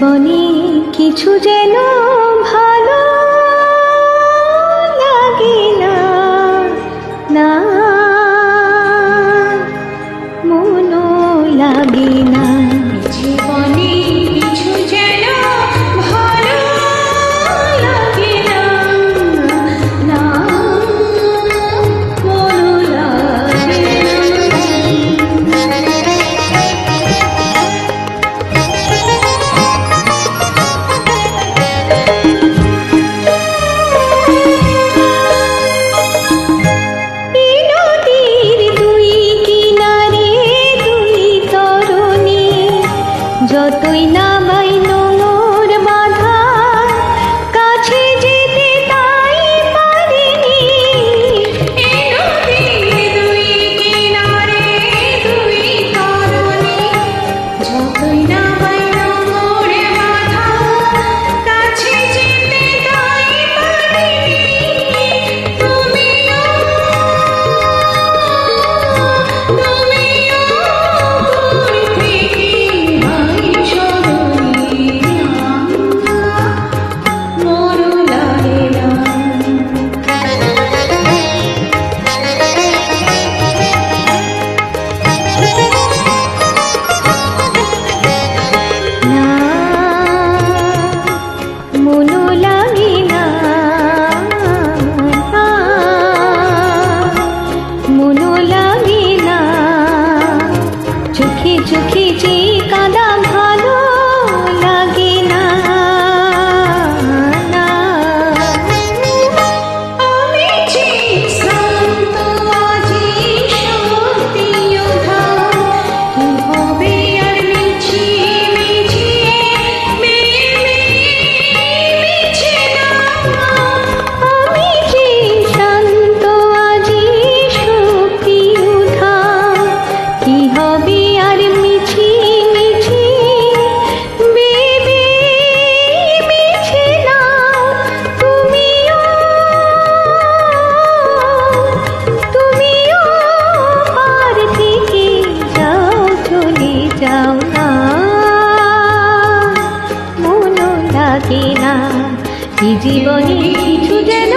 জীবনে কিছু যেন ভালো লাগে না, না মনও লাগে না। জীবনে কিছু যেন ভালো লাগে না, না মনও লাগে যতই না বাই নোংর বাধা, কাছে যেতে তাই পারিনি। এই নদীর দুই কিনারে দুই তরুণী, যতই না বাইরে মোড়ে বাধা, কাছে যেতে তাই পারিনি। তুমিও দূর থেকে চোখে চোখে যে কাঁদা ভালো লাগে না, না আমি যে শ্রান্ত আজি সত্যি উধার, কি হবে আর মিছি মিছি মিছে না। আমি যে শান্ত আজি শক্তি উধার, কি হবে আর মিছি মিছি বেবি মিছে না। তুমিও পার থেকে যাও, চলে যাও না, মনও লাগে না। এই জীবনে কিছু যেন